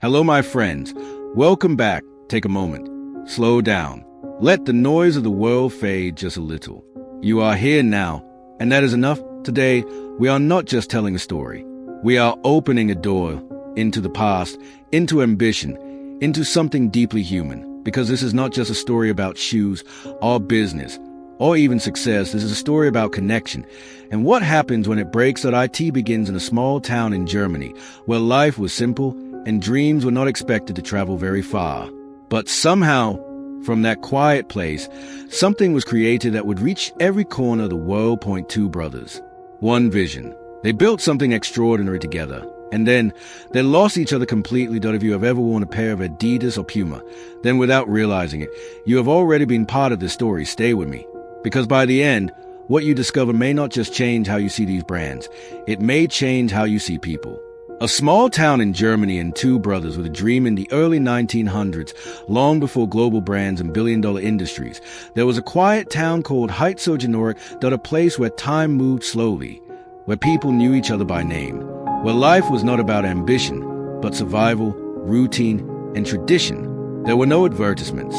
Hello, my friends. Welcome back. Take a moment. Slow down. Let the noise of the world fade just a little. You are here now, and that is enough. Today, we are not just telling a story. We are opening a door into the past, into ambition, into something deeply human. Because this is not just a story about shoes or business, or even success. This is a story about connection and what happens when it breaks. That IT begins in a small town in Germany where life was simple and dreams were not expected to travel very far. But somehow, from that quiet place, something was created that would reach every corner of the world. Two brothers. One vision. They built something extraordinary together. And then they lost each other completely. If you have ever worn a pair of Adidas or Puma, then without realizing it, you have already been part of this story. Stay with me. Because by the end, what you discover may not just change how you see these brands, it may change how you see people. A small town in Germany and two brothers with a dream in the early 1900s, long before global brands and billion-dollar industries. There was a quiet town called Heidelberg, a place where time moved slowly, where people knew each other by name, where life was not about ambition, but survival, routine, and tradition. There were no advertisements,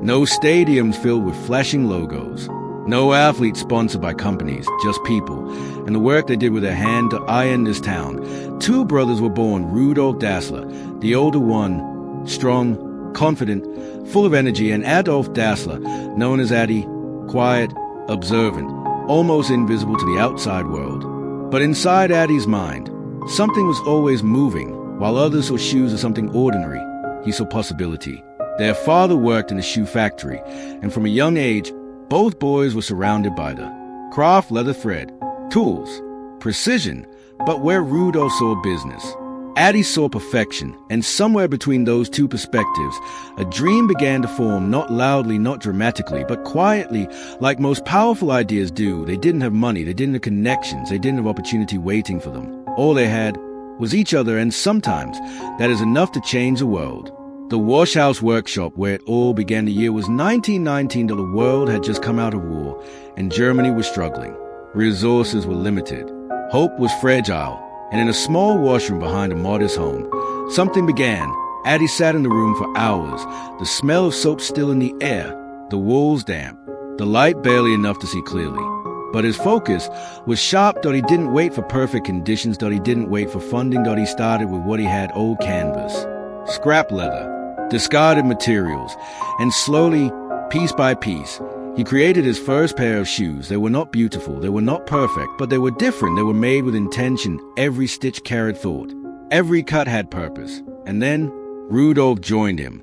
no stadiums filled with flashing logos, no athletes sponsored by companies, just people, and the work they did with their hand to iron this town. Two brothers were born, Rudolf Dassler, the older one, strong, confident, full of energy, and Adolf Dassler, known as Addy, quiet, observant, almost invisible to the outside world. But inside Addy's mind, something was always moving. While others saw shoes as something ordinary, he saw possibility. Their father worked in a shoe factory, and from a young age, both boys were surrounded by the craft, leather thread, tools, precision, but where Rudolf saw business, Addy saw perfection, and somewhere between those two perspectives, a dream began to form, not loudly, not dramatically, but quietly, like most powerful ideas do. They didn't have money, they didn't have connections, they didn't have opportunity waiting for them. All they had was each other, and sometimes that is enough to change the world. The Washhouse workshop where it all began. The year was 1919. The world had just come out of war, and Germany was struggling. Resources were limited. Hope was fragile, and in a small washroom behind a modest home, something began. Addy sat in the room for hours, the smell of soap still in the air, the walls damp, the light barely enough to see clearly. But his focus was sharp. He didn't wait for perfect conditions. He didn't wait for funding. He started with what he had: old canvas, scrap leather, discarded materials, and slowly, piece by piece, he created his first pair of shoes. They were not beautiful, they were not perfect, but they were different. They were made with intention. Every stitch carried thought. Every cut had purpose. And then Rudolf joined him.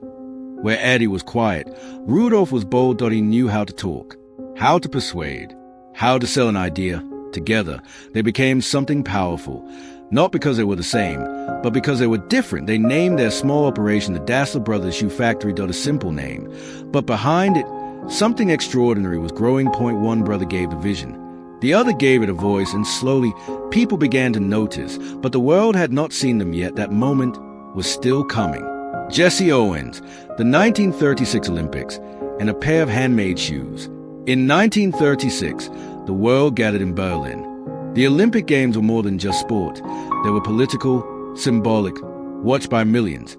Where Addy was quiet, Rudolf was bold. He knew how to talk, how to persuade, how to sell an idea. Together, they became something powerful. Not because they were the same, but because they were different. They named their small operation the Dassler Brothers Shoe Factory. A simple name. But behind it, something extraordinary was growing. One brother gave the vision. The other gave it a voice, and slowly, people began to notice. But the world had not seen them yet. That moment was still coming. Jesse Owens, the 1936 Olympics, and a pair of handmade shoes. In 1936, the world gathered in Berlin. The Olympic Games were more than just sport. They were political, symbolic, watched by millions.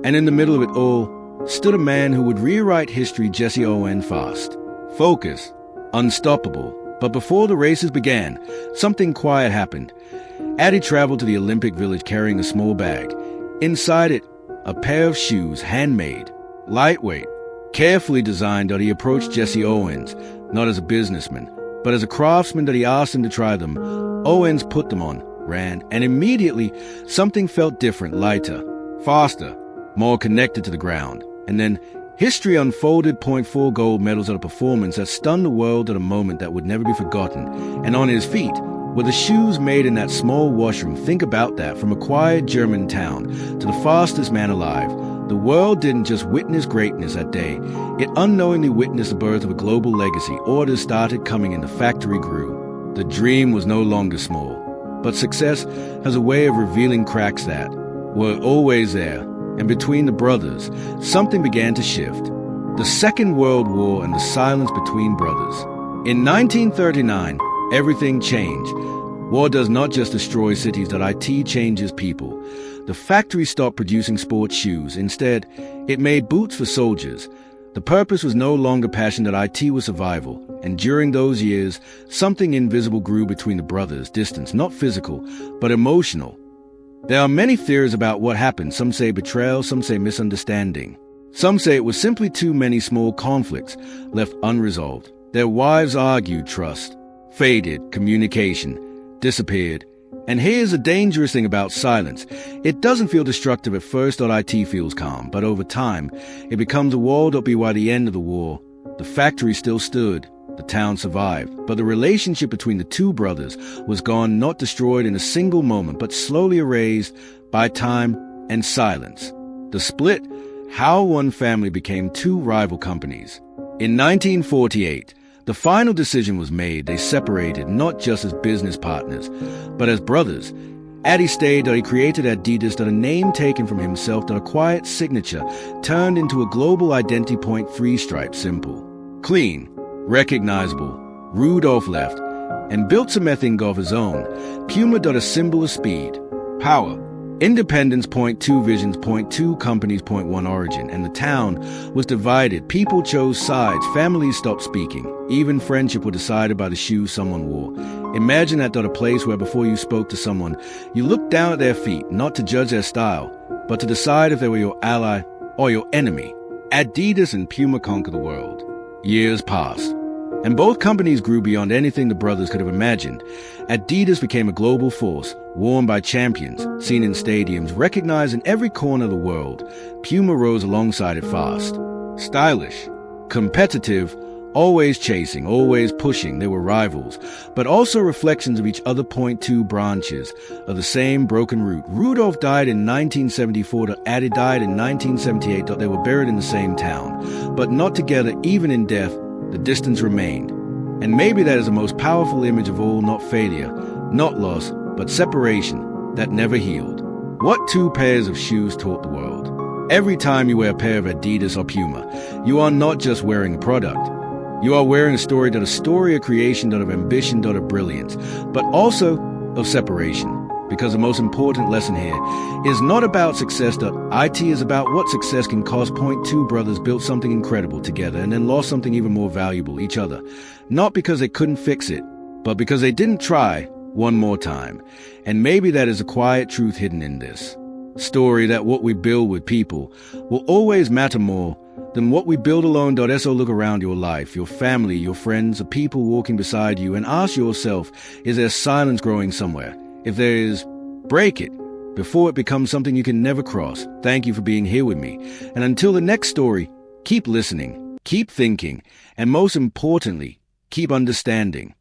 And in the middle of it all stood a man who would rewrite history. Jesse Owens. Fast, focused, unstoppable. But before the races began, something quiet happened. Addy traveled to the Olympic Village carrying a small bag. Inside it, a pair of shoes, handmade, lightweight, carefully designed. He approached Jesse Owens, not as a businessman, but as a craftsman. He asked him to try them. Owens put them on, ran, and immediately something felt different, lighter, faster, more connected to the ground. And then history unfolded. 4 gold medals at a performance that stunned the world at a moment that would never be forgotten. And on his feet were the shoes made in that small washroom. Think about that. From a quiet German town to the fastest man alive, the world didn't just witness greatness that day. It unknowingly witnessed the birth of a global legacy. Orders started coming and the factory grew. The dream was no longer small. But success has a way of revealing cracks that were always there. And between the brothers, something began to shift. The Second World War and the silence between brothers. In 1939, everything changed. War does not just destroy cities. IT changes people. the factory stopped producing sports shoes. Instead, it made boots for soldiers. The purpose was no longer passion that IT was survival, and during those years, something invisible grew between the brothers, distance, not physical, but emotional. There are many theories about what happened. Some say betrayal, some say misunderstanding. Some say it was simply too many small conflicts left unresolved. Their wives argued, trust faded, communication disappeared. And here's a dangerous thing about silence. It doesn't feel destructive at first. IT feels calm, but over time, it becomes a wall. By the end of the war, the factory still stood. The town survived, but the relationship between the two brothers was gone, not destroyed in a single moment, but slowly erased by time and silence. The split, how one family became two rival companies. In 1948, the final decision was made. They separated, not just as business partners, but as brothers. Adi stayed. He created Adidas, a name taken from himself, a quiet signature turned into a global identity. Point, three stripes, simple, clean, recognizable. Rudolf left and built something of his own. Puma, a symbol of speed, power, independence. Point two, visions. Point two, companies. Point one, origin. And the town was divided. People chose sides. Families stopped speaking. Even friendship was decided by the shoes someone wore. Imagine that, a place where before you spoke to someone, you looked down at their feet, not to judge their style, but to decide if they were your ally or your enemy. Adidas and Puma conquered the world. Years passed, and both companies grew beyond anything the brothers could have imagined. Adidas became a global force, worn by champions, seen in stadiums, recognized in every corner of the world. Puma rose alongside it, fast, stylish, competitive, always chasing, always pushing. They were rivals, but also reflections of each other. Point two, branches of the same broken root. Rudolf died in 1974. Adi died in 1978. They were buried in the same town, but not together. Even in death, the distance remained. And maybe that is the most powerful image of all. Not failure, not loss, but separation that never healed. What two pairs of shoes taught the world? Every time you wear a pair of Adidas or Puma, you are not just wearing a product. You are wearing a story, a story of creation, of ambition, of brilliance, but also of separation. Because the most important lesson here is not about success. IT is about what success can cost. Point two, brothers built something incredible together and then lost something even more valuable, each other. Not because they couldn't fix it, but because they didn't try one more time. And maybe that is a quiet truth hidden in this story, that what we build with people will always matter more than what we build alone. So look around your life, your family, your friends, the people walking beside you, and ask yourself, is there silence growing somewhere? If there is, break it before it becomes something you can never cross. Thank you for being here with me. And until the next story, keep listening, keep thinking, and most importantly, keep understanding.